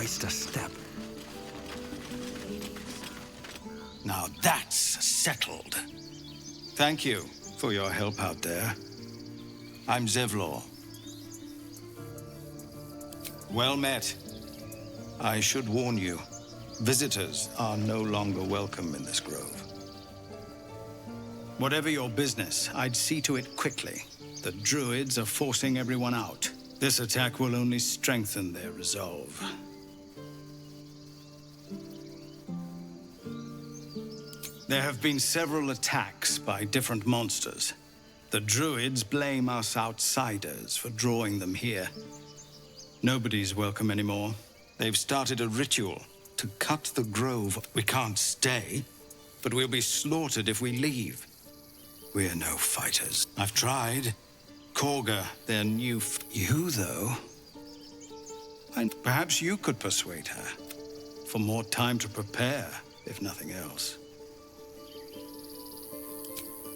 waste a step. Now that's settled. Thank you for your help out there. I'm Zevlor. Well met. I should warn you, visitors are no longer welcome in this grove. Whatever your business, I'd see to it quickly. The druids are forcing everyone out. This attack will only strengthen their resolve. There have been several attacks by different monsters. The druids blame us outsiders for drawing them here. Nobody's welcome anymore. They've started a ritual to cut the grove. We can't stay, but we'll be slaughtered if we leave. We're no fighters. I've tried. Korga, their new you, though. And perhaps you could persuade her. For more time to prepare, if nothing else.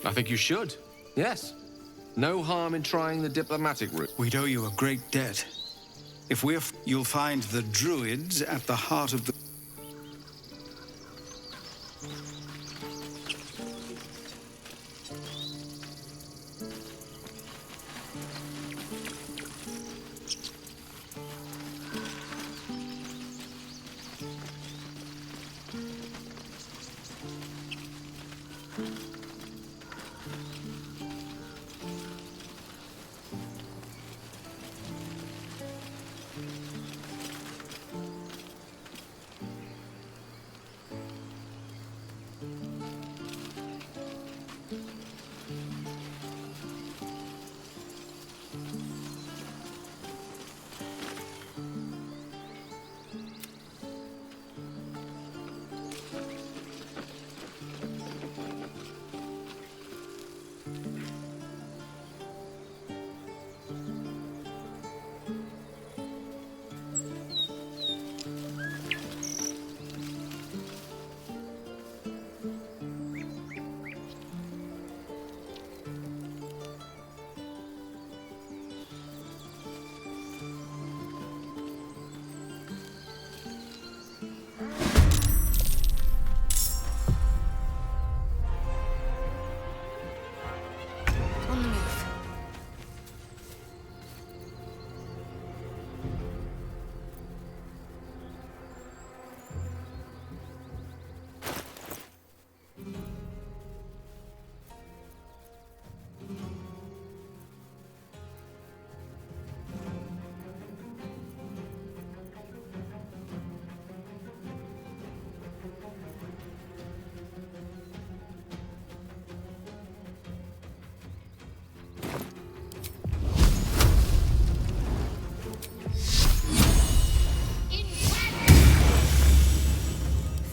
I think you should. Yes. No harm in trying the diplomatic route. We'd owe you a great debt. If you'll find the druids at the heart of the...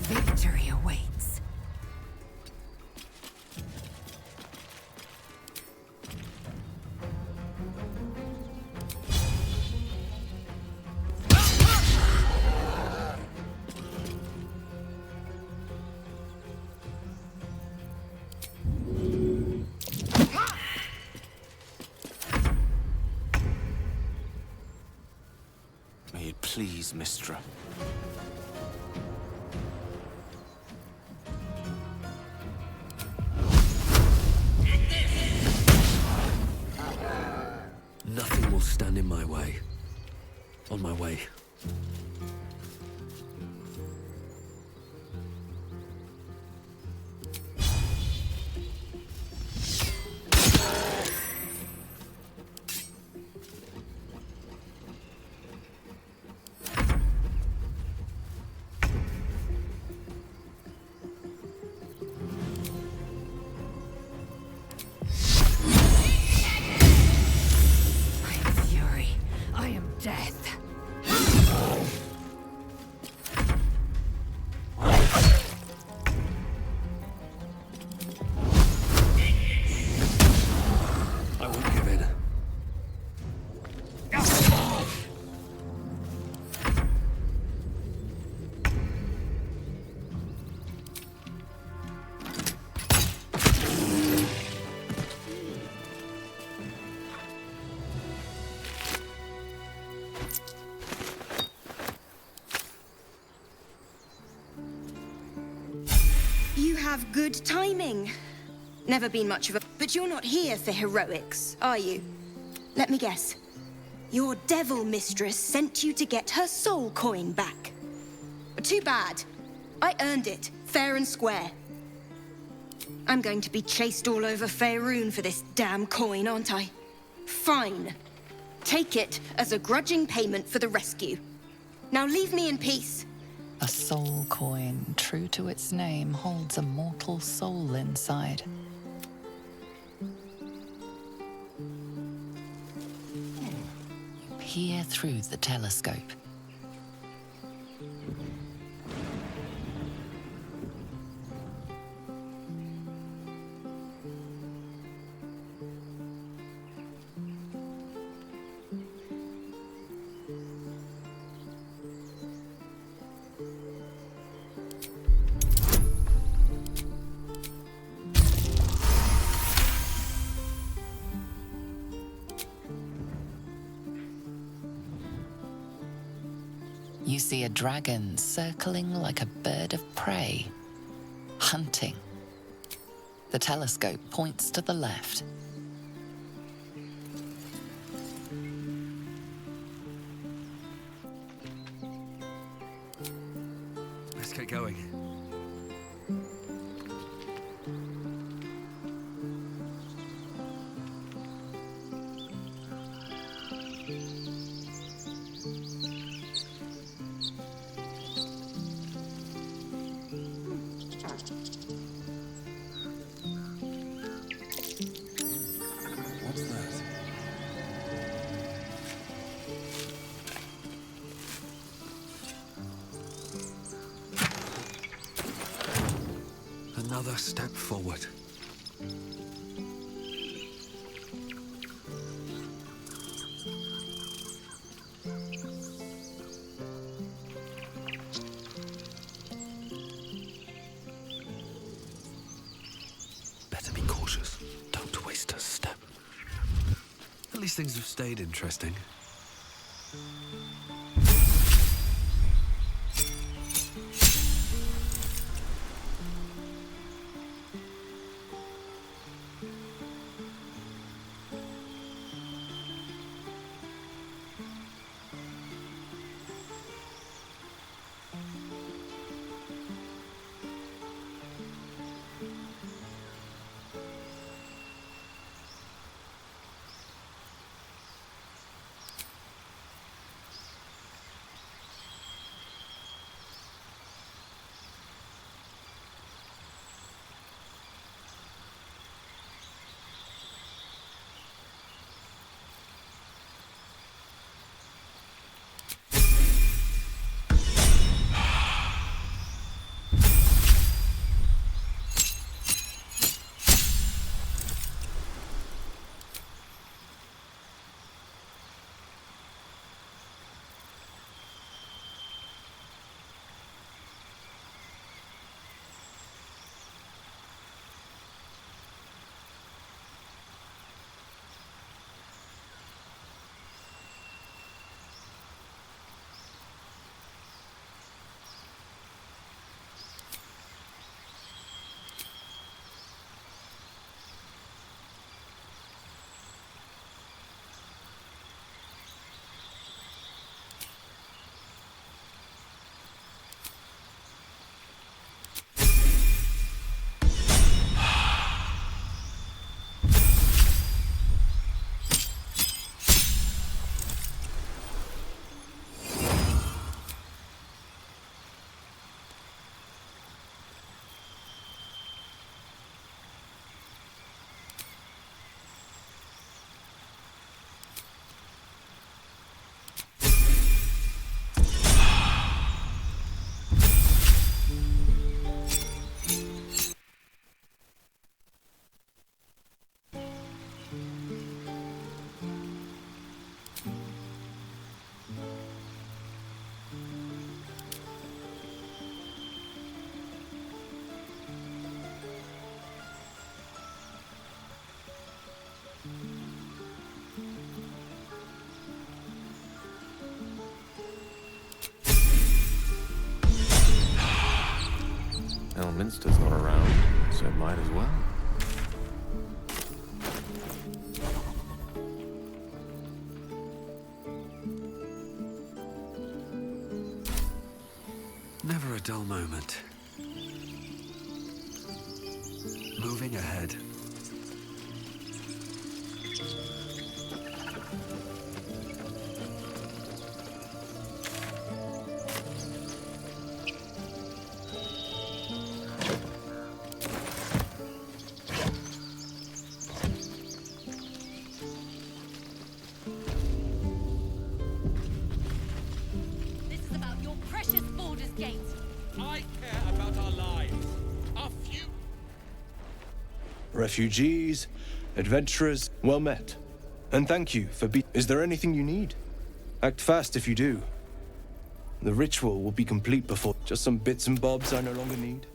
Victory awaits. May it please, Mistra. Nothing will stand in my way. On my way. I am fury. I am death. have good timing. Never been much of a... But you're not here for heroics, are you? Let me guess. Your devil mistress sent you to get her soul coin back. Too bad. I earned it, fair and square. I'm going to be chased all over Faerun for this damn coin, aren't I? Fine. Take it as a grudging payment for the rescue. Now leave me in peace. A soul coin, true to its name, holds a mortal soul inside. You peer through the telescope. You see a dragon circling like a bird of prey, hunting. The telescope points to the left. Let's get going. What's that? Another step forward. Better be cautious. Don't waste a step. At least things have stayed interesting. Minster's not around, so might as well. Never a dull moment. Moving ahead. This is about your precious Baldur's Gate. I care about our lives. Our future. Refugees, adventurers, well met. And thank you for Is there anything you need? Act fast if you do. The ritual will be complete before... Just some bits and bobs I no longer need.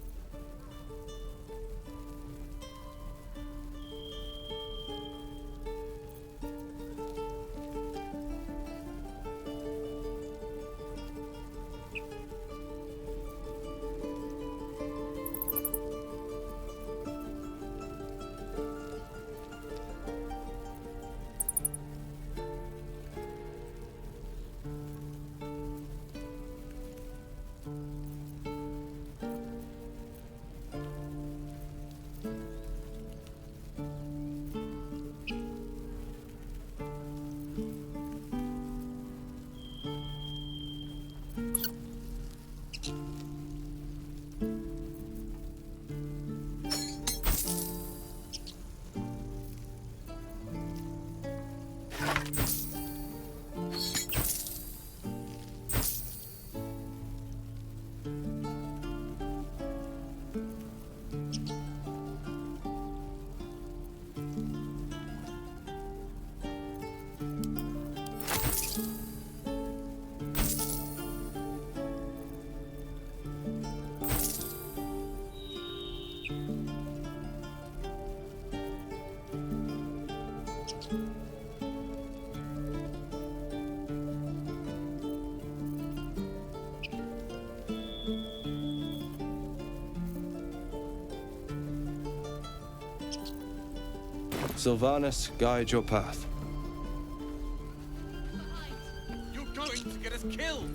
Sylvanas, guide your path. You're going to get us killed.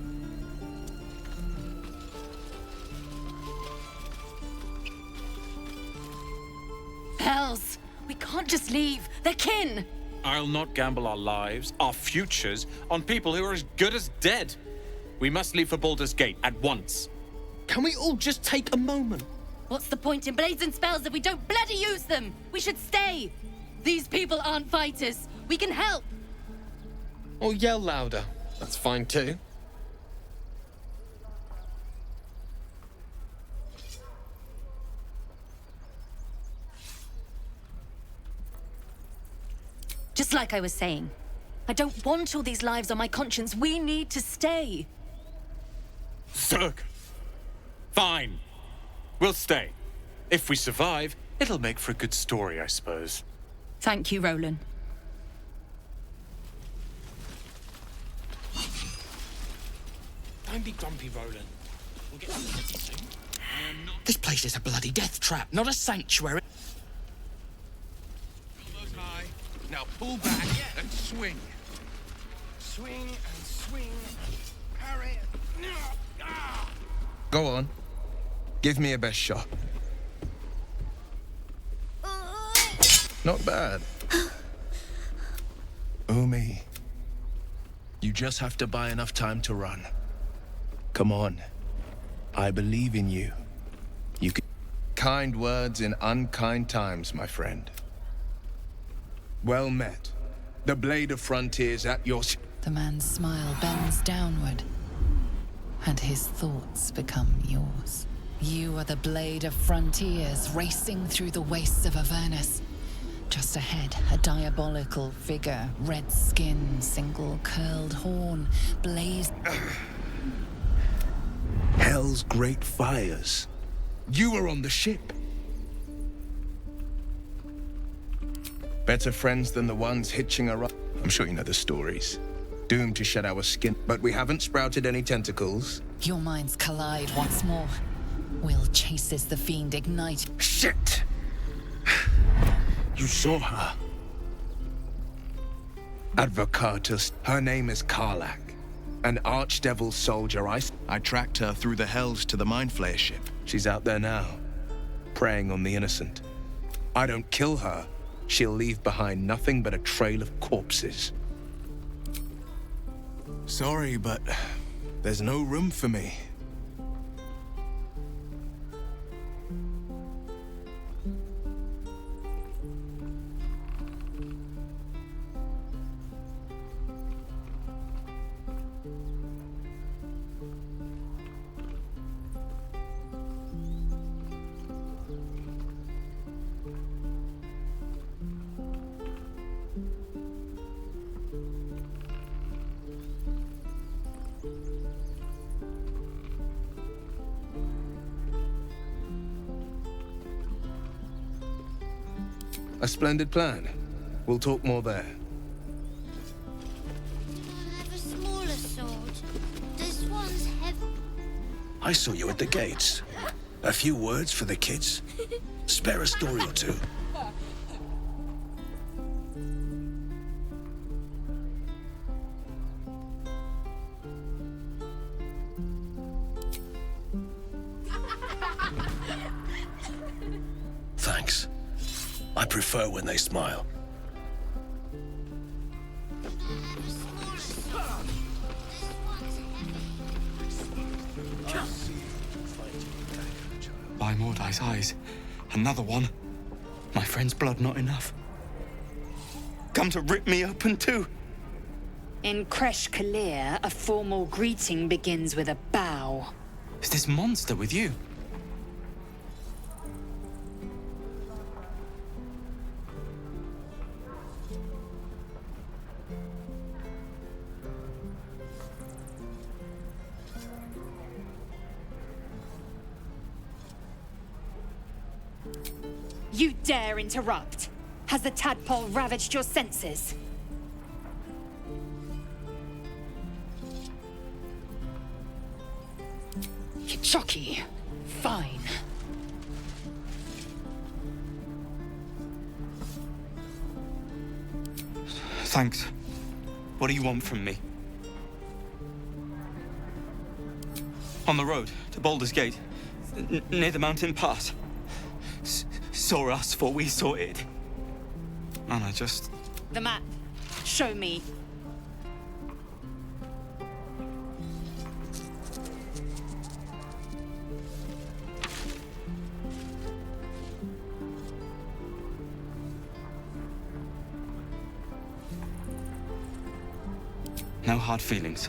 Hells! We can't just leave. They're kin! I'll not gamble our lives, our futures, on people who are as good as dead. We must leave for Baldur's Gate at once. Can we all just take a moment? What's the point in blades and spells if we don't bloody use them? We should stay! These people aren't fighters. We can help! Or yell louder. That's fine too. Just like I was saying, I don't want all these lives on my conscience. We need to stay. Zerg. Fine. We'll stay. If we survive, it'll make for a good story, I suppose. Thank you, Roland. Don't be grumpy, Roland. We'll get to the city soon. This place is a bloody death trap, not a sanctuary. Elbows high. Now pull back and swing. Swing and swing. Parry. Go on. Give me a best shot. Not bad. Umi, you just have to buy enough time to run. Come on. I believe in you. You can... Kind words in unkind times, my friend. Well met. The Blade of Frontiers at your... The man's smile bends downward, and his thoughts become yours. You are the Blade of Frontiers, racing through the wastes of Avernus. Just ahead, a diabolical figure, red skin, single curled horn, blazed... Hell's great fires. You were on the ship. Better friends than the ones hitching a ride. I'm sure you know the stories. Doomed to shed our skin, but we haven't sprouted any tentacles. Your minds collide once more. Will chases the fiend ignite. Shit! You saw her. Advocatus. Her name is Karlak. An archdevil soldier. I tracked her through the hells to the Mind Flayer ship. She's out there now, preying on the innocent. I don't kill her, she'll leave behind nothing but a trail of corpses. Sorry, but there's no room for me. A splendid plan. We'll talk more there. I have a smaller sword. This one's heavy. I saw you at the gates. A few words for the kids? Spare a story or two. Thanks. I prefer when they smile. By Mordai's eyes, another one. My friend's blood not enough. Come to rip me open too. In Kresh Kalir, a formal greeting begins with a bow. Is this monster with you? You dare interrupt? Has the tadpole ravaged your senses? Chocky. Fine. Thanks. What do you want from me? On the road to Baldur's Gate, near the mountain pass. Saw us before we saw it. And I just... The map. Show me. No hard feelings.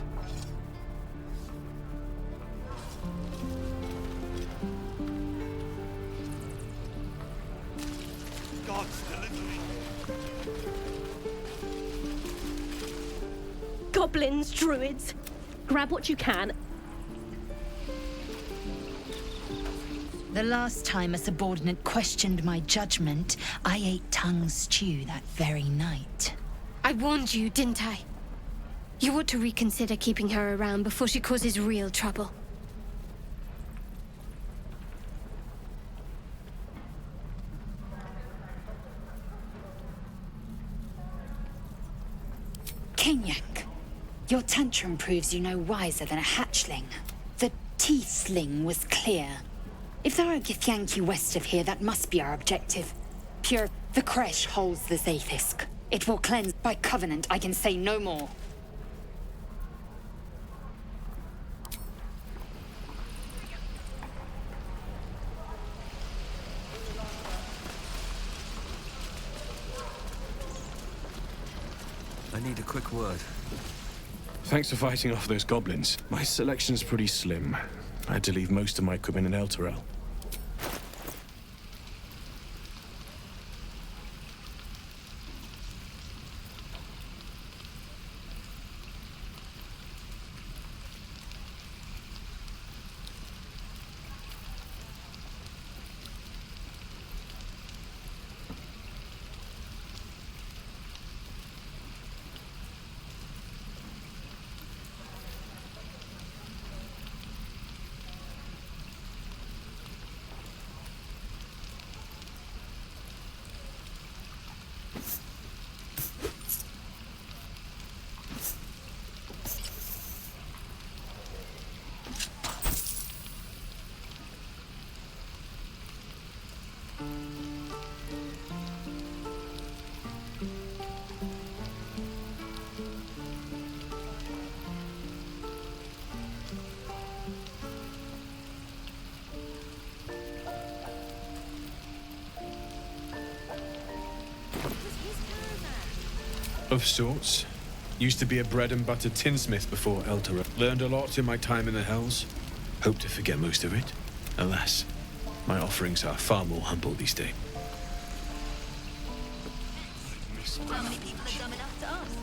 Goblins, druids. Grab what you can. The last time a subordinate questioned my judgment, I ate tongue stew that very night. I warned you, didn't I? You ought to reconsider keeping her around before she causes real trouble. Kenyak, your tantrum proves you no wiser than a hatchling. The teethling was clear. If there are a Githyanki west of here, that must be our objective. Pure, the Kresh holds the Zaithisk. It will cleanse by covenant, I can say no more. I need a quick word. Thanks for fighting off those goblins. My selection's pretty slim. I had to leave most of my equipment in Elturel. Of sorts. Used to be a bread and butter tinsmith before Elder. Learned a lot in my time in the Hells. Hope to forget most of it. Alas, my offerings are far more humble these days. How many people are dumb enough to ask?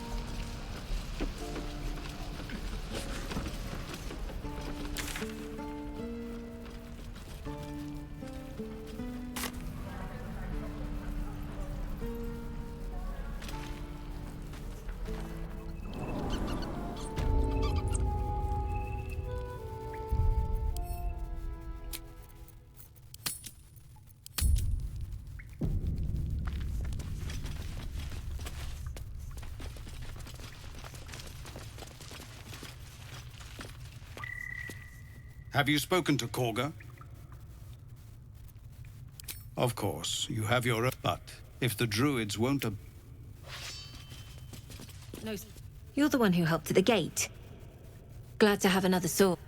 Have you spoken to Korga? Of course, you have your own. But if the druids won't No, you're the one who helped at the gate. Glad to have another sword.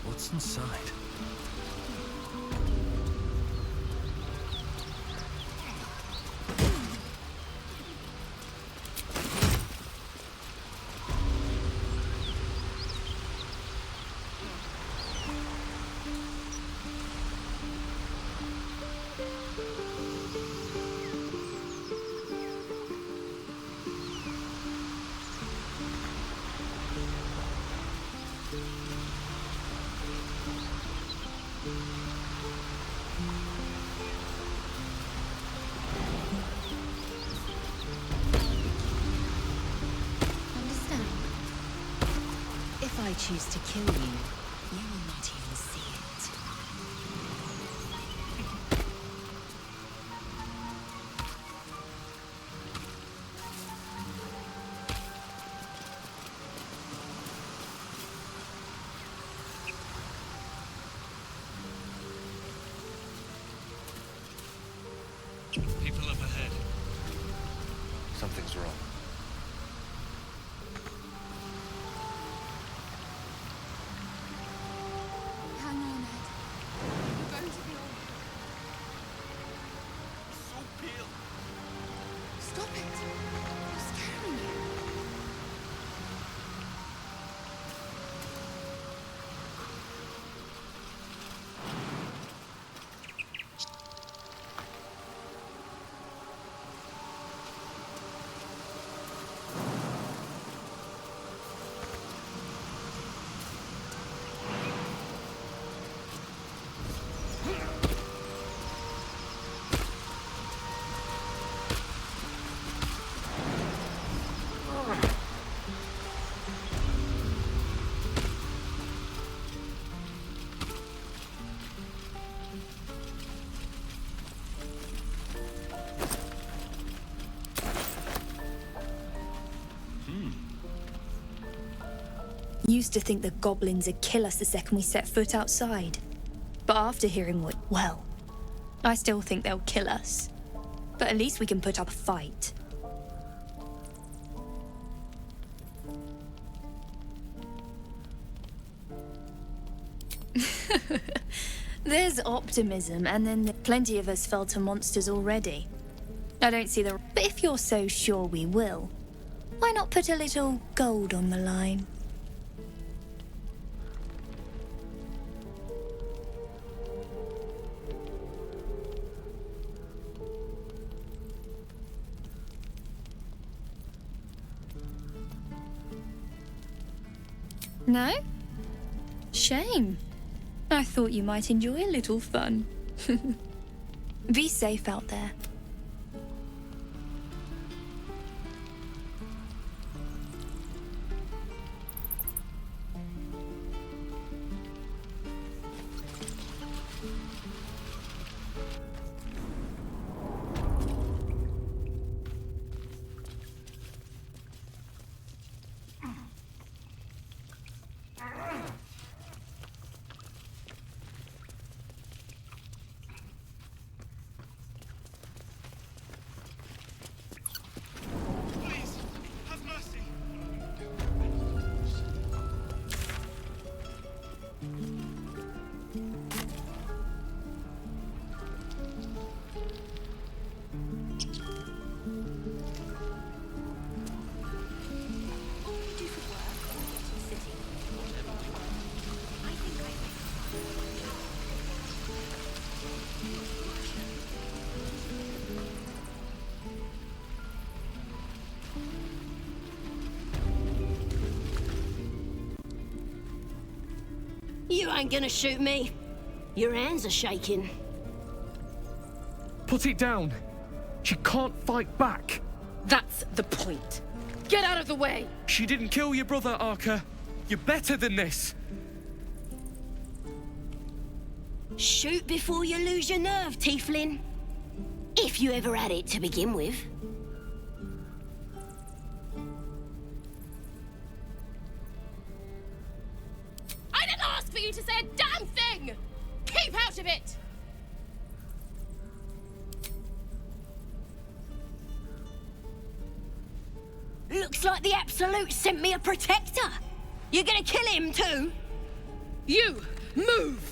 What's inside? Understand? If I choose to kill you, you will not even see it. People up ahead. Something's wrong. Hang on, Ed. You're going to be all right. So pale. Stop it. You're scaring me. Used to think the goblins would kill us the second we set foot outside. But after hearing what, well, I still think they'll kill us. But at least we can put up a fight. There's optimism, and then plenty of us fell to monsters already. I don't see the... But if you're so sure we will, why not put a little gold on the line? No? Shame. I thought you might enjoy a little fun. Be safe out there. You ain't gonna shoot me. Your hands are shaking. Put it down. She can't fight back. That's the point. Get out of the way! She didn't kill your brother, Arca. You're better than this. Shoot before you lose your nerve, Tiefling. If you ever had it to begin with. I didn't ask for you to say a damn thing! Keep out of it! Looks like the Absolute sent me a protector. You're gonna kill him too? You, move!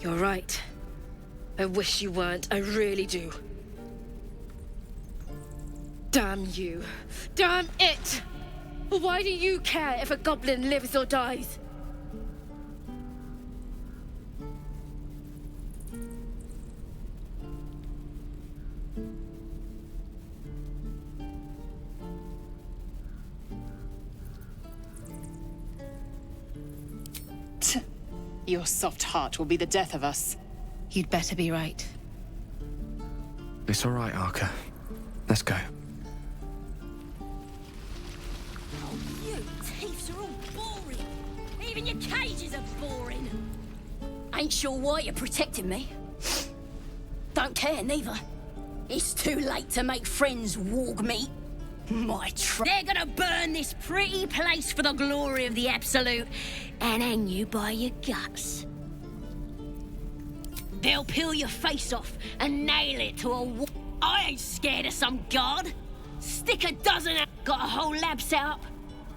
You're right. I wish you weren't, I really do. Damn you. Damn it! Why do you care if a goblin lives or dies? Your soft heart will be the death of us. You'd better be right. It's all right, Arca. Let's go. Oh, you thieves are all boring. Even your cages are boring. Ain't sure why you're protecting me. Don't care, neither. It's too late to make friends, warg meat. They're gonna burn this pretty place for the glory of the Absolute and hang you by your guts. They'll peel your face off and nail it to a wall. I ain't scared of some guard. Stick a dozen out. Got a whole lab set up.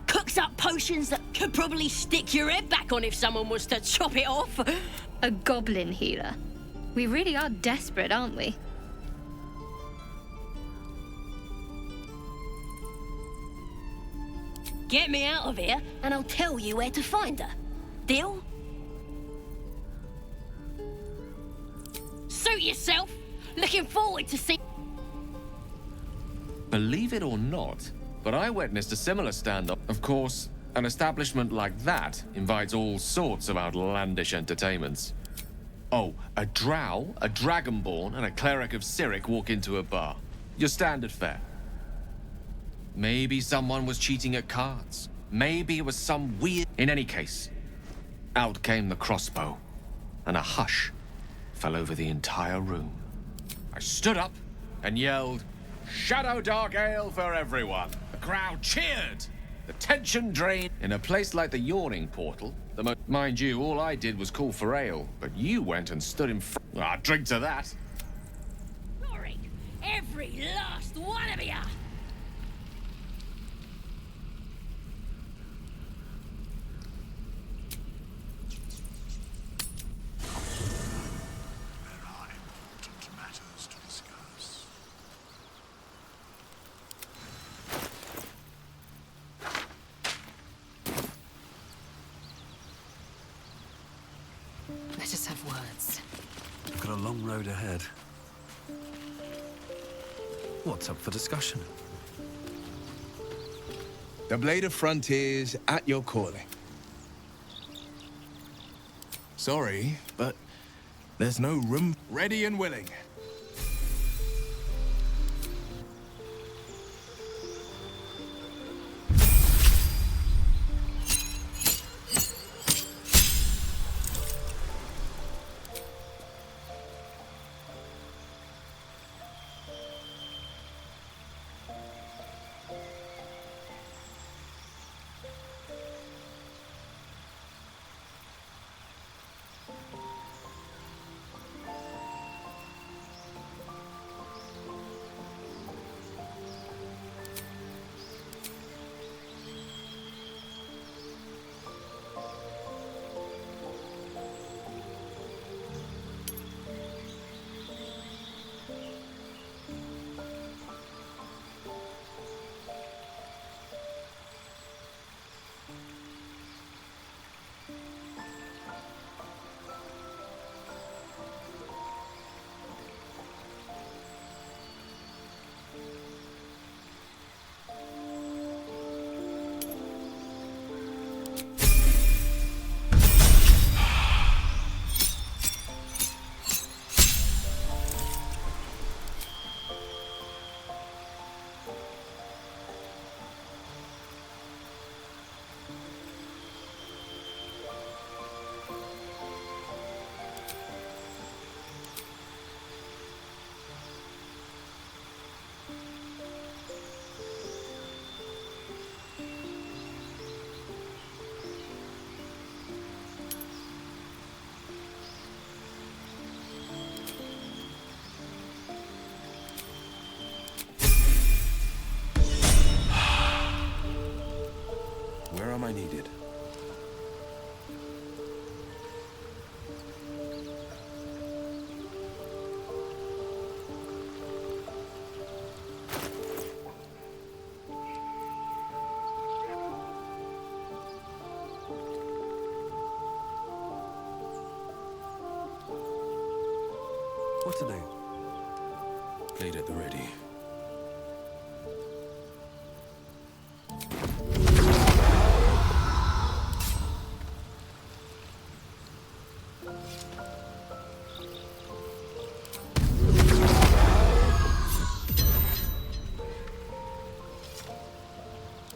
Cooks up potions that could probably stick your head back on if someone was to chop it off. A goblin healer. We really are desperate, aren't we? Get me out of here, and I'll tell you where to find her. Deal? Suit yourself. Looking forward to see. Believe it or not, but I witnessed a similar stand-up. Of course, an establishment like that invites all sorts of outlandish entertainments. Oh, a drow, a dragonborn, and a cleric of Cyric walk into a bar. Your standard fare. Maybe someone was cheating at cards. Maybe it was some weird... In any case, out came the crossbow, and a hush fell over the entire room. I stood up and yelled, "Shadow Dark Ale for everyone!" The crowd cheered. The tension drained. In a place like the Yawning Portal, mind you, all I did was call for ale, but you went and stood in front. Ah, drink to that. Sorry, every last one of you. Let us have words. We've got a long road ahead. What's up for discussion? The Blade of Frontiers at your calling. Sorry, but there's no room. Ready and willing. Anytime I needed. What to do? Blade at the ready.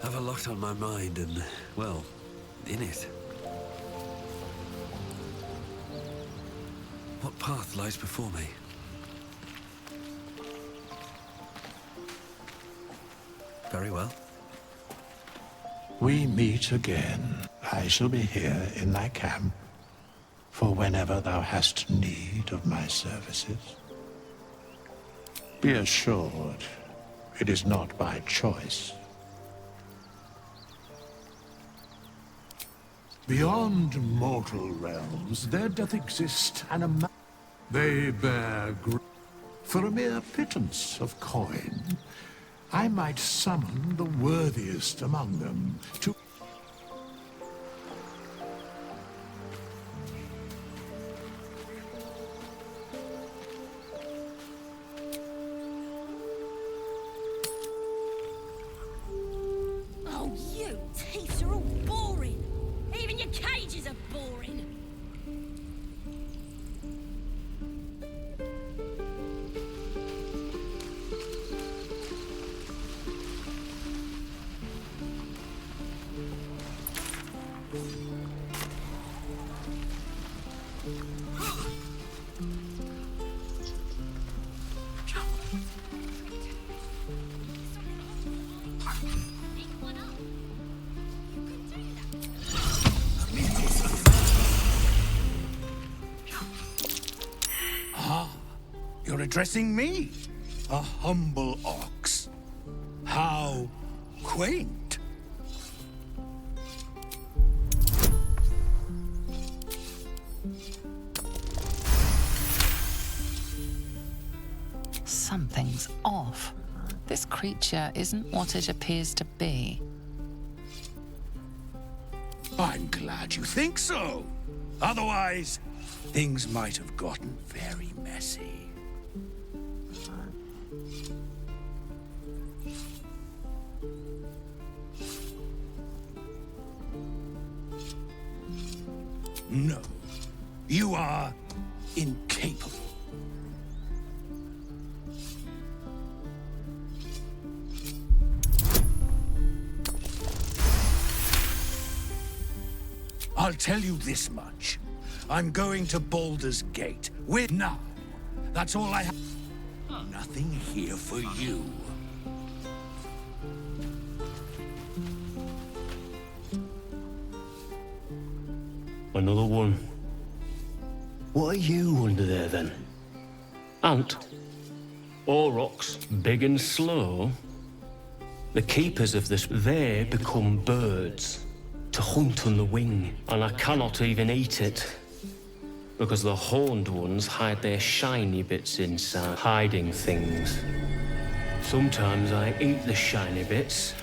Have a lot on my mind and, well, in it. What path lies before me? Very well. We meet again. I shall be here in thy camp for whenever thou hast need of my services. Be assured, it is not by choice. Beyond mortal realms, there doth exist an they bear for a mere pittance of coin. I might summon the worthiest among them to... Oh, you thieves are all boring. Even your cages are boring. You're addressing me, a humble ox. How quaint. Something's off. This creature isn't what it appears to be. I'm glad you think so. Otherwise, things might have gotten very messy. No, you are incapable. I'll tell you this much. I'm going to Baldur's Gate with now. That's all I have. Nothing here for you. Another one. What are you under there, then? Ant? Aurochs, big and slow? The keepers of this, they become birds, to hunt on the wing, and I cannot even eat it, because the horned ones hide their shiny bits inside, hiding things. Sometimes I eat the shiny bits.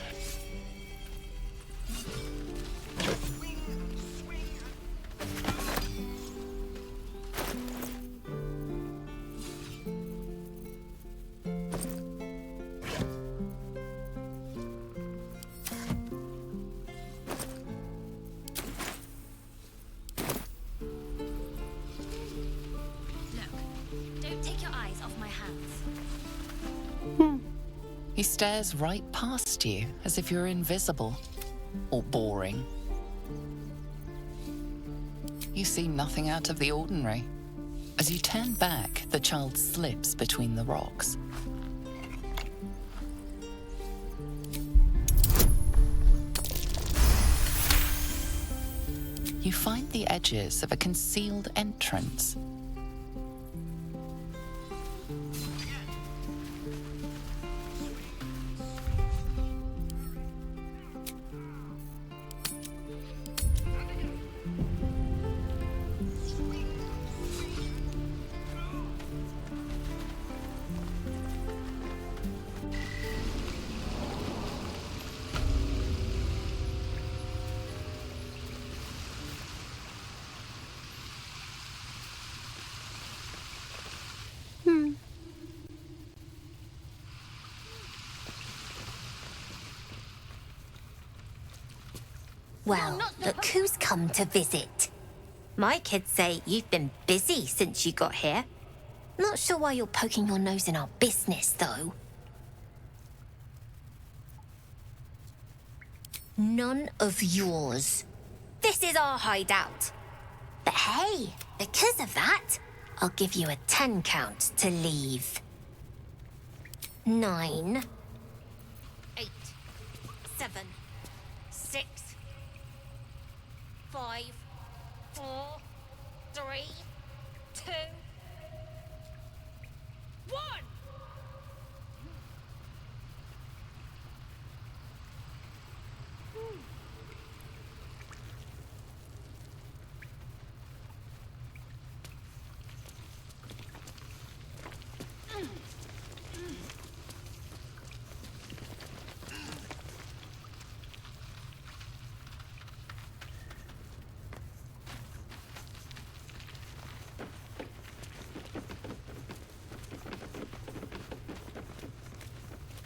Don't take your eyes off my hands. He stares right past you, as if you're invisible. Or boring. You see nothing out of the ordinary. As you turn back, the child slips between the rocks. You find the edges of a concealed entrance. Well, look who's come to visit. My kids say you've been busy since you got here. Not sure why you're poking your nose in our business, though. None of yours. This is our hideout. But hey, because of that, I'll give you a 10 count to leave. 9, 8, 7, 6, 5, 4, 3, 2, 1!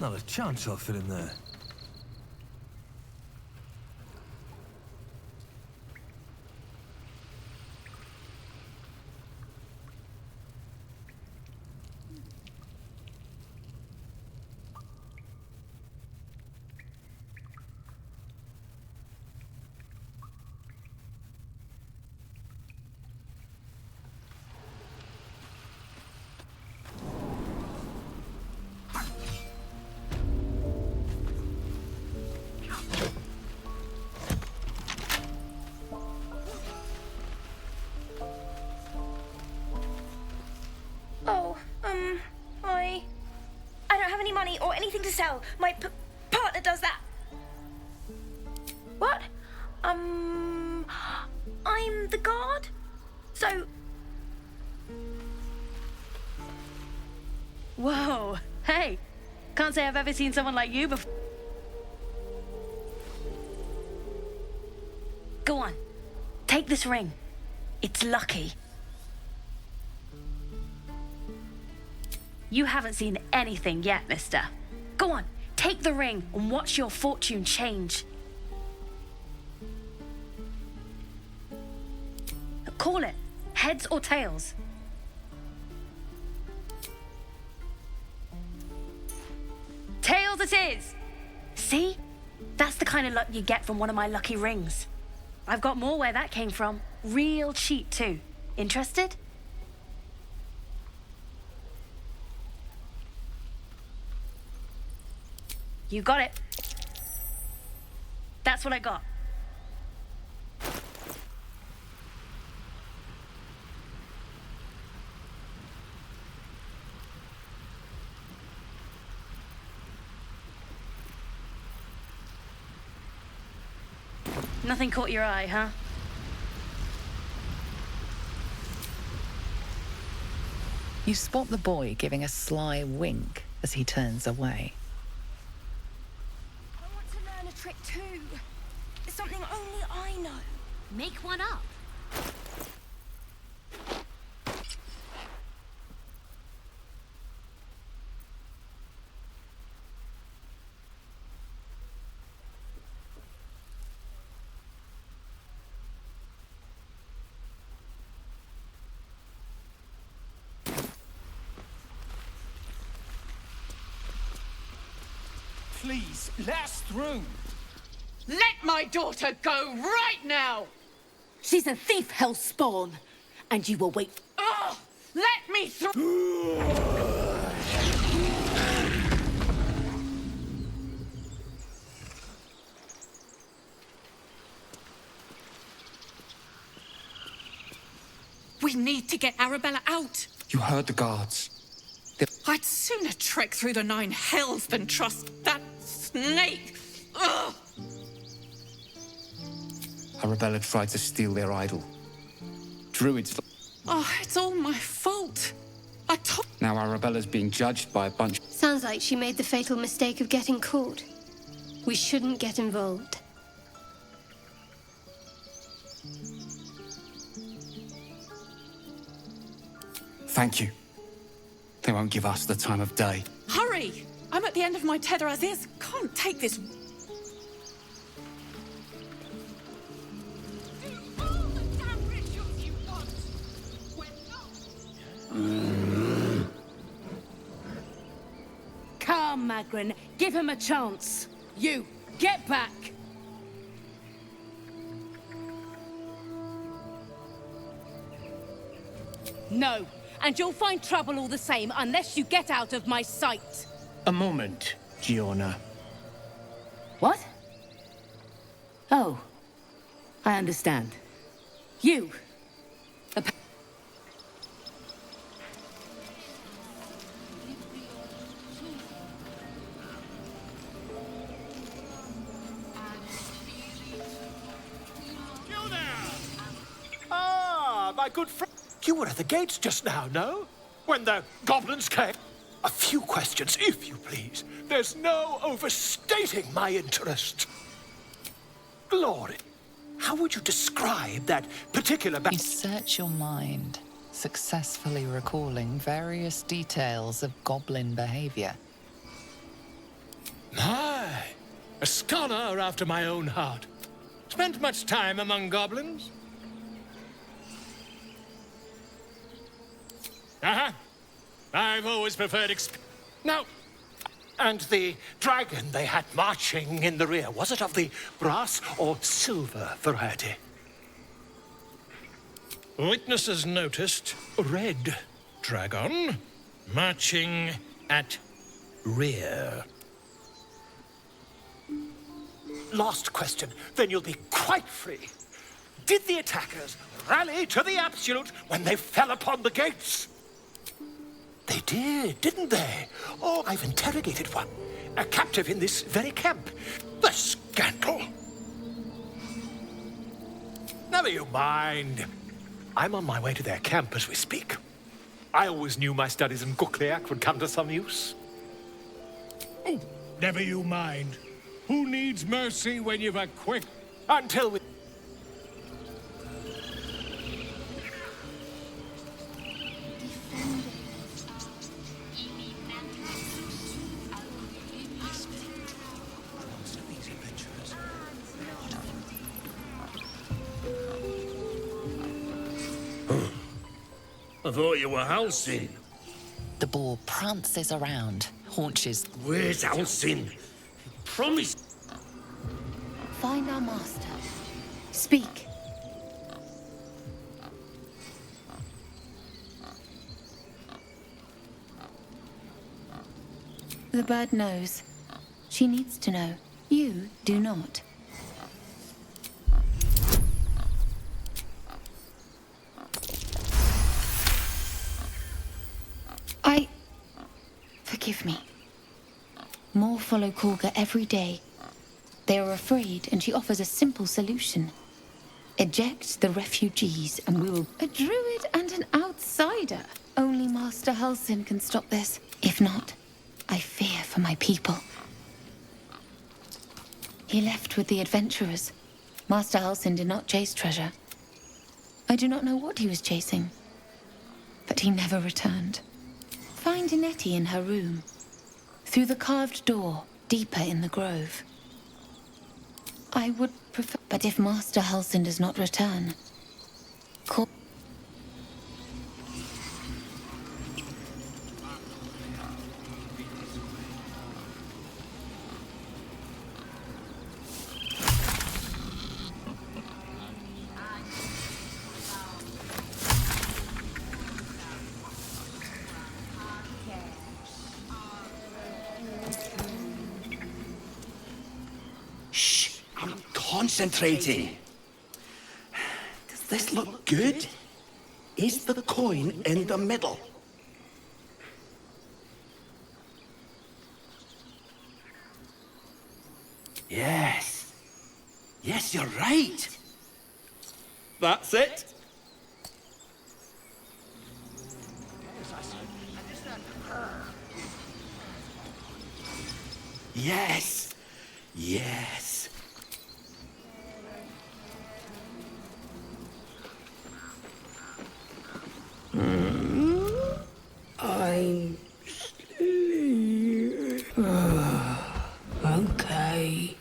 Not a chance I'll fit in there. I don't have any money or anything to sell. My partner does that. What? I'm the guard? So... Whoa, hey. Can't say I've ever seen someone like you before. Go on, take this ring. It's lucky. You haven't seen anything yet, mister. Go on, take the ring and watch your fortune change. Call it, heads or tails. Tails it is! See? That's the kind of luck you get from one of my lucky rings. I've got more where that came from. Real cheap, too. Interested? You got it. That's what I got. Nothing caught your eye, huh? You spot the boy giving a sly wink as he turns away. I want to learn a trick too. It's something only I know. Make one up. Please, let us through. Let my daughter go right now! She's a thief, hellspawn, and you will wait. Oh, let me through! We need to get Arabella out. You heard the guards. I'd sooner trek through the 9 hells than trust that snake. Ugh! Arabella tried to steal their idol. Druids. Oh, it's all my fault. Now Arabella's being judged by a bunch. Sounds like she made the fatal mistake of getting caught. We shouldn't get involved. Thank you. They won't give us the time of day. Hurry! I'm at the end of my tether as is. Can't take this. Magrin. Give him a chance. You, get back! No, and you'll find trouble all the same unless you get out of my sight. A moment, Giona. What? Oh, I understand. You. Ah, my good friend. You were at the gates just now, no? When the goblins came? A few questions, if you please. There's no overstating my interest. Glory, how would you describe that particular You search your mind, successfully recalling various details of goblin behavior. My, a scholar after my own heart. Spent much time among goblins? Uh-huh. I've always preferred Now, and the dragon they had marching in the rear, was it of the brass or silver variety? Witnesses noticed red dragon marching at rear. Last question, then you'll be quite free. Did the attackers rally to the absolute when they fell upon the gates? They did, didn't they? Oh, I've interrogated one. A captive in this very camp. The scandal! Never you mind. I'm on my way to their camp as we speak. I always knew my studies in Gukliak would come to some use. Oh, never you mind. Who needs mercy when you've a quick... Until we... I thought you were Halsin. The boar prances around, haunches. Where's Halsin? Promise. Find our master. Speak. The bird knows. She needs to know. You do not. Forgive me. More follow Korga every day. They are afraid, and she offers a simple solution. Eject the refugees, and we will... A druid and an outsider. Only Master Halsin can stop this. If not, I fear for my people. He left with the adventurers. Master Halsin did not chase treasure. I do not know what he was chasing, but he never returned. Find Nettie in her room. Through the carved door, deeper in the grove. I would prefer... But if Master Halsin does not return... Call... Concentrating. Does this look good? Is the coin in the middle? Yes. Yes, you're right. That's it. Yes. Yes. I'm sleepy. Okay.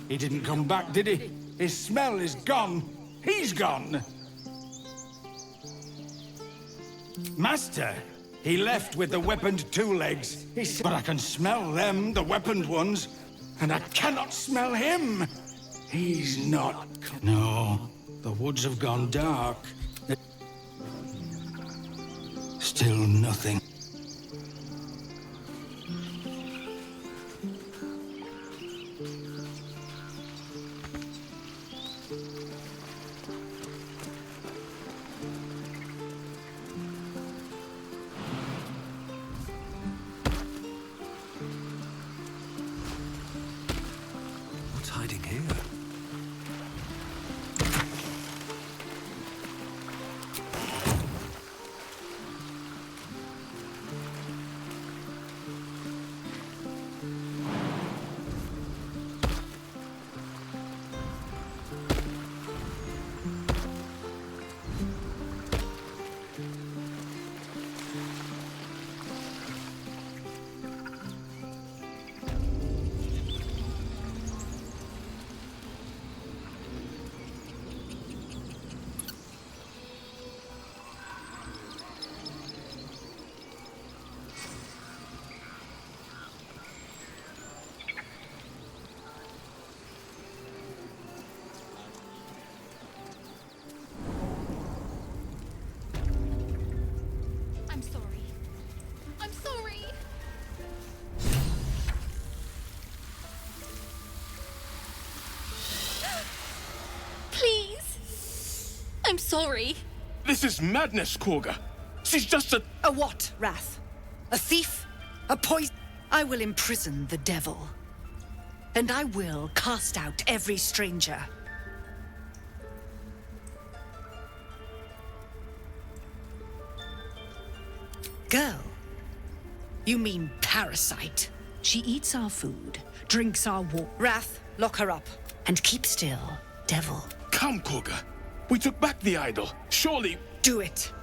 He didn't come back, did he? His smell is gone. He's gone. Master, he left with the weaponed two legs. He said, but I can smell them, the weaponed ones, and I cannot smell him. He's not. No, the woods have gone dark. Still nothing. What's hiding here? I'm sorry. I'm sorry. Please. I'm sorry. This is madness, Korga. She's just a... A what, Wrath? A thief? A poison? I will imprison the devil. And I will cast out every stranger. Girl? You mean parasite? She eats our food, drinks our water. Wrath, lock her up. And keep still, devil. Come, Korga. We took back the idol. Surely... Do it.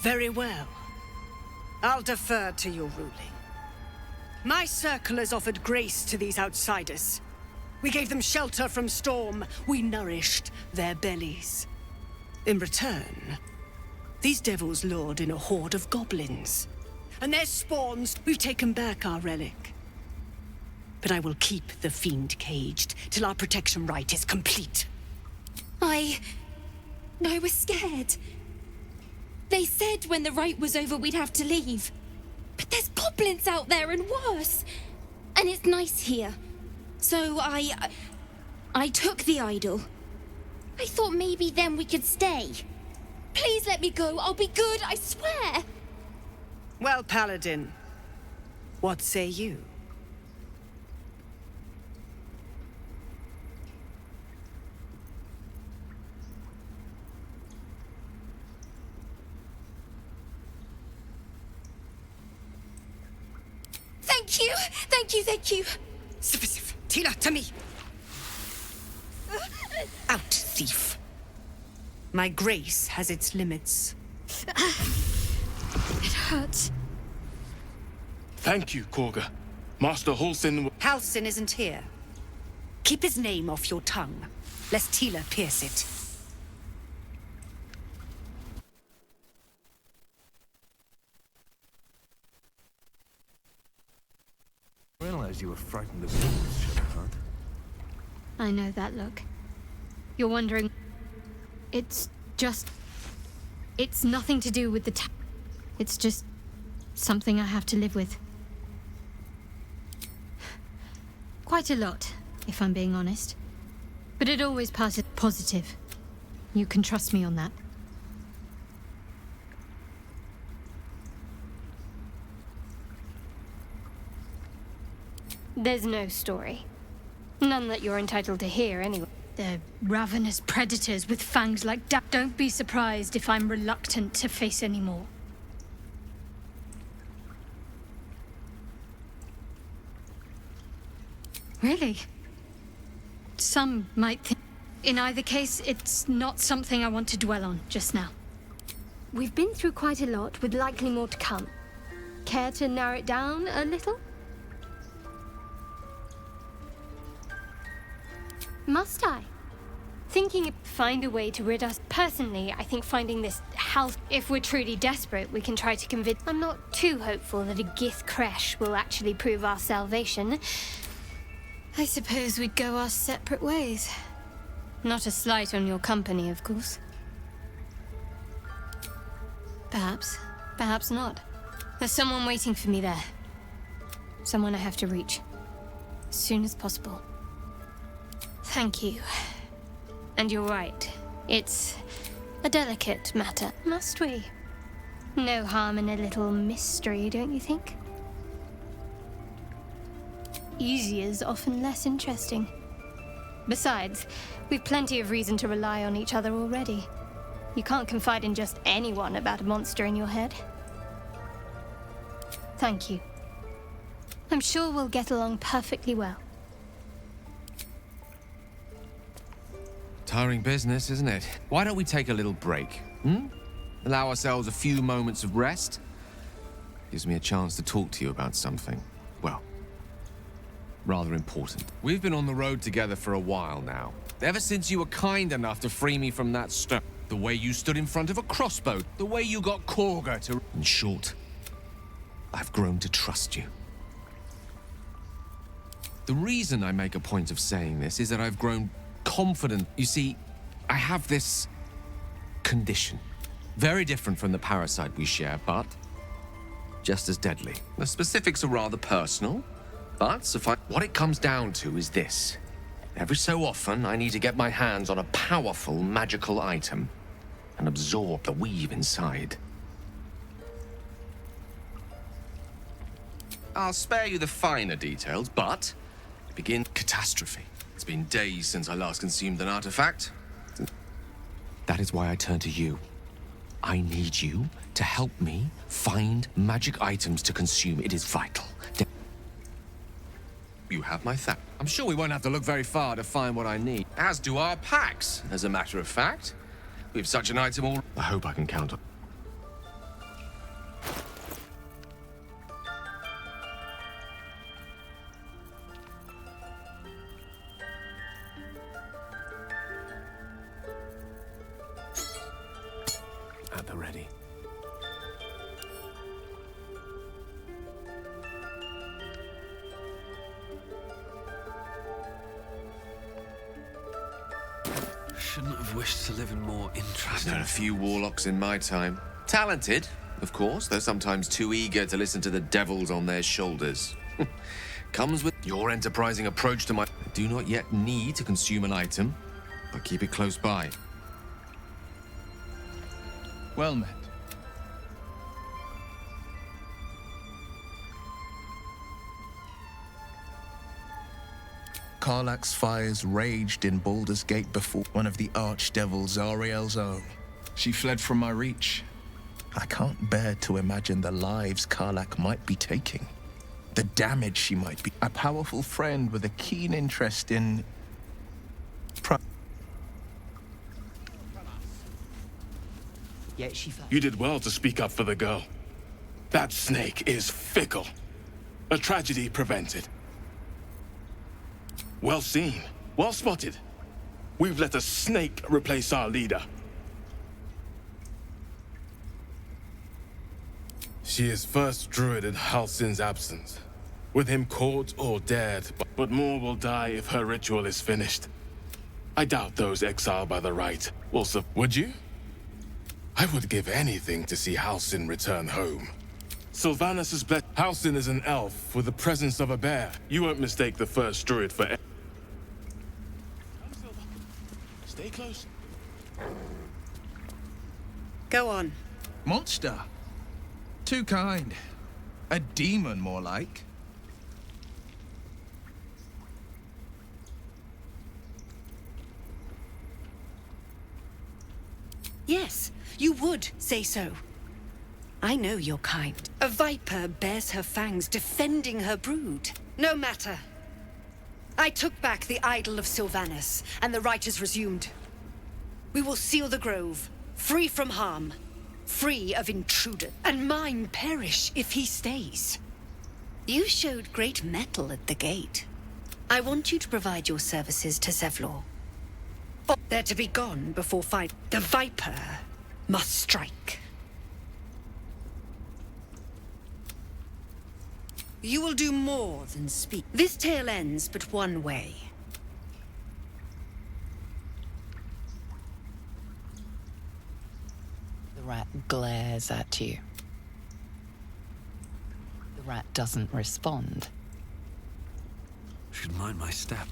Very well. I'll defer to your ruling. My circle has offered grace to these outsiders. We gave them shelter from storm. We nourished their bellies. In return, these devils lured in a horde of goblins. And their spawns, we've taken back our relic. But I will keep the fiend caged till our protection rite is complete. I was scared. They said when the rite was over we'd have to leave. But there's goblins out there and worse. And it's nice here. So I took the idol. I thought maybe then we could stay. Please let me go. I'll be good, I swear. Well, Paladin, what say you? Thank you! Thank you, thank you! Tila, to me! Out, thief. My grace has its limits. It hurts. Thank you, Korga. Master Halsin... Halsin isn't here. Keep his name off your tongue, lest Tila pierce it. I realized you were frightened of wolves, Shadowheart. I know that look. You're wondering... It's nothing to do with the It's just something I have to live with. Quite a lot, if I'm being honest. But it always passes positive. You can trust me on that. There's no story. None that you're entitled to hear, anyway. They're ravenous predators with fangs like that. Don't be surprised if I'm reluctant to face any more. Really? Some might think... In either case, it's not something I want to dwell on just now. We've been through quite a lot, with likely more to come. Care to narrow it down a little? Must I? Thinking find a way to rid us. Personally, I think finding this house... If we're truly desperate, we can try to convince... I'm not too hopeful that a Gith crash will actually prove our salvation. I suppose we'd go our separate ways. Not a slight on your company, of course. Perhaps. Perhaps not. There's someone waiting for me there. Someone I have to reach. As soon as possible. Thank you. And you're right. It's a delicate matter, must we? No harm in a little mystery, don't you think? Easier's often less interesting. Besides, we've plenty of reason to rely on each other already. You can't confide in just anyone about a monster in your head. Thank you. I'm sure we'll get along perfectly well. Tiring business, isn't it? Why don't we take a little break, Allow ourselves a few moments of rest? Gives me a chance to talk to you about something, well, rather important. We've been on the road together for a while now. Ever since you were kind enough to free me from that stone. The way you stood in front of a crossbow. The way you got Korga to... In short, I've grown to trust you. The reason I make a point of saying this is that I've grown confident. You see, I have this condition. Very different from the parasite we share, but just as deadly. The specifics are rather personal, but suffice. What it comes down to is this. Every so often, I need to get my hands on a powerful magical item and absorb the weave inside. I'll spare you the finer details, but begin catastrophe. It's been days since I last consumed an artifact. That is why I turn to you. I need you to help me find magic items to consume. It is vital. You have my thanks. I'm sure we won't have to look very far to find what I need. As do our packs, as a matter of fact. We have such an item all... I hope I can count on... At the ready. Shouldn't have wished to live in more interesting... I've known a few warlocks in my time. Talented, of course, though sometimes too eager to listen to the devils on their shoulders. Comes with your enterprising approach to my... I do not yet need to consume an item, but keep it close by. Well met. Karlach's fires raged in Baldur's Gate before one of the archdevils, Zariel's own. She fled from my reach. I can't bear to imagine the lives Karlach might be taking. The damage she might be. A powerful friend with a keen interest in... You did well to speak up for the girl. That snake is fickle. A tragedy prevented. Well seen. Well spotted. We've let a snake replace our leader. She is first druid in Halsin's absence. With him caught or dead, but more will die if her ritual is finished. I doubt those exiled by the right will Would you? I would give anything to see Halsin return home. Sylvanas is blessed. Halsin is an elf with the presence of a bear. You won't mistake the first druid for... Stay close. Go on. Monster. Too kind. A demon, more like. Yes, you would say so. I know your kind. A viper bears her fangs defending her brood. No matter. I took back the idol of Sylvanus, and the rite is resumed. We will seal the grove, free from harm, free of intruder, and mine perish if he stays. You showed great mettle at the gate. I want you to provide your services to Zevlor. They're to be gone before fight. The Viper must strike. You will do more than speak. This tale ends but one way. The rat glares at you. The rat doesn't respond. Should mind my step.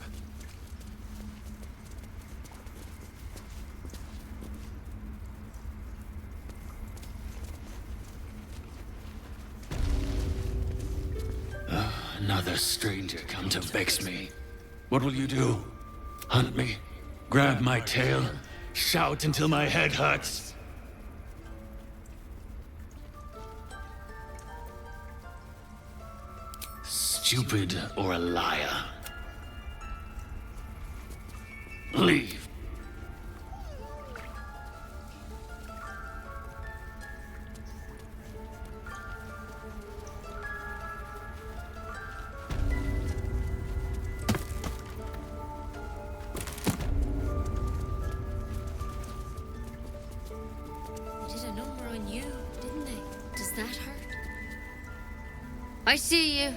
Another stranger come to vex me. What will you do? Hunt me? Grab my tail? Shout until my head hurts? Stupid or a liar? Leave. I see you.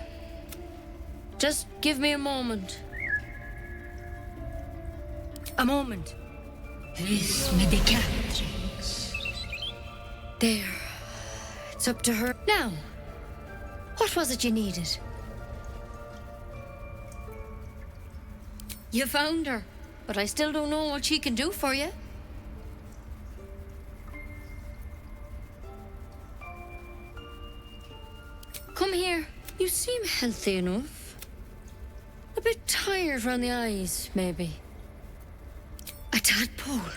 Just give me a moment. A moment. Vis medicatrix. There. It's up to her. Now, what was it you needed? You found her, but I still don't know what she can do for you. Come here. You seem healthy enough. A bit tired around the eyes, maybe. A tadpole.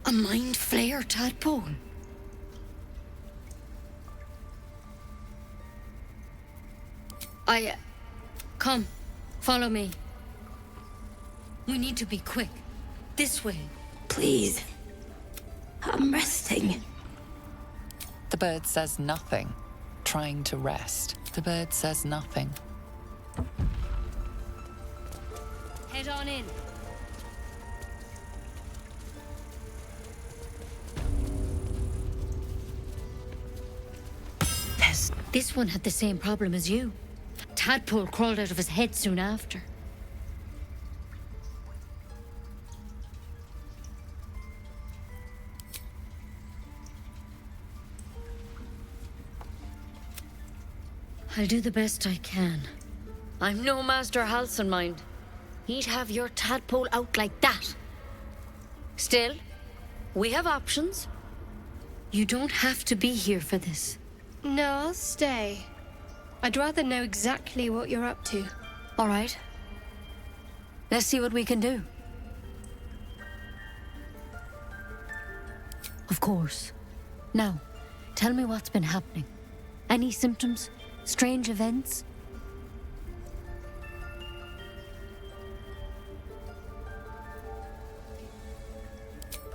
A mind flayer tadpole. Come, follow me. We need to be quick. This way. Please. I'm resting. The bird says nothing, trying to rest. The bird says nothing. Head on in. This one had the same problem as you. Tadpole crawled out of his head soon after. I'll do the best I can. I'm no Master Halcyon, mind. He'd have your tadpole out like that. Still, we have options. You don't have to be here for this. No, I'll stay. I'd rather know exactly what you're up to. All right. Let's see what we can do. Of course. Now, tell me what's been happening. Any symptoms? Strange events?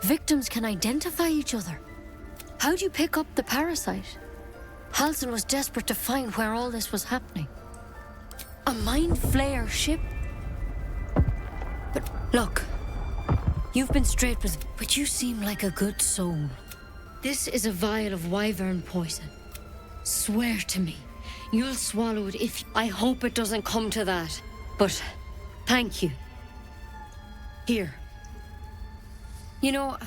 Victims can identify each other. How'd you pick up the parasite? Halcyon was desperate to find where all this was happening. A mind flayer ship? But look, you've been straight with, but you seem like a good soul. This is a vial of wyvern poison. Swear to me, you'll swallow it if... I hope it doesn't come to that. But thank you. Here. You know,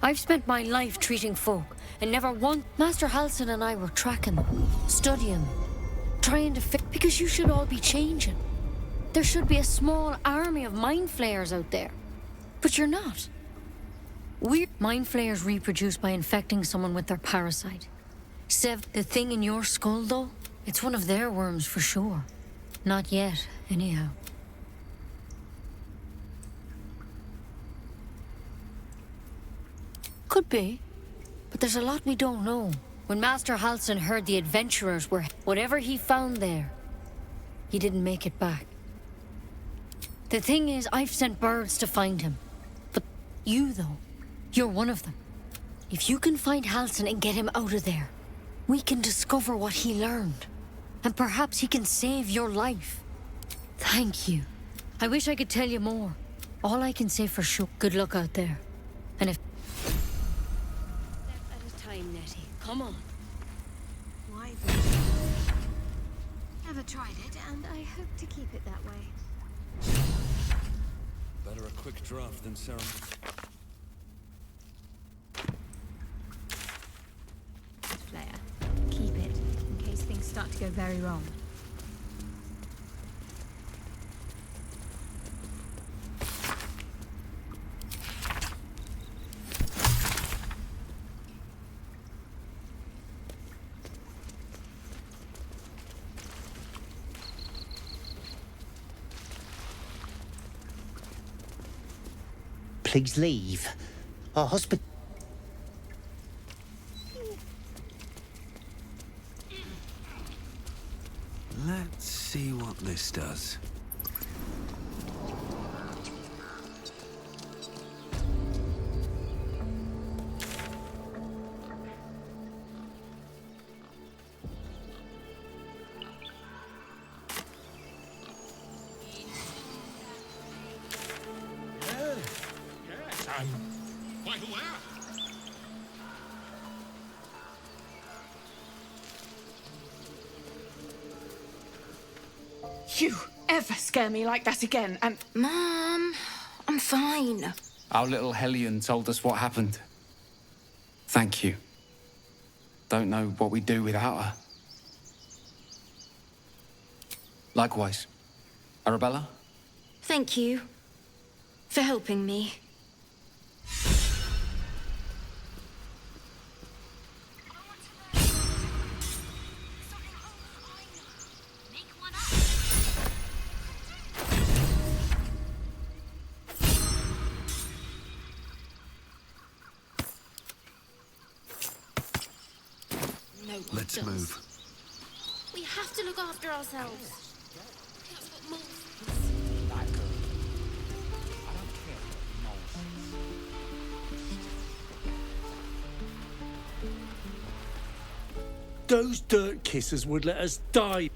I've spent my life treating folk, and never once... Master Halcyon and I were tracking them, studying them, trying to fix... Because you should all be changing. There should be a small army of mind flayers out there. But you're not. Mind flayers reproduce by infecting someone with their parasite. Sev, the thing in your skull, though, it's one of their worms for sure. Not yet, anyhow. Could be. But there's a lot we don't know. When Master Halcyon heard the adventurers were... Whatever he found there, he didn't make it back. The thing is, I've sent birds to find him. But you, though, you're one of them. If you can find Halsin and get him out of there, we can discover what he learned. And perhaps he can save your life. Thank you. I wish I could tell you more. All I can say for sure, good luck out there. And if... Step at a time, Nettie. Come on. Why? Never tried it, and I hope to keep it that way. Better a quick draft than ceremony. Player, keep it in case things start to go very wrong. Please leave. Our hospital... Let's see what this does. Yes, I'm quite aware. You ever scare me like that again, and... Mom, I'm fine. Our little Hellion told us what happened. Thank you. Don't know what we'd do without her. Likewise. Arabella? Thank you for helping me. Let's move. We have to look after ourselves. That's what Mom Those dirt kissers would let us die.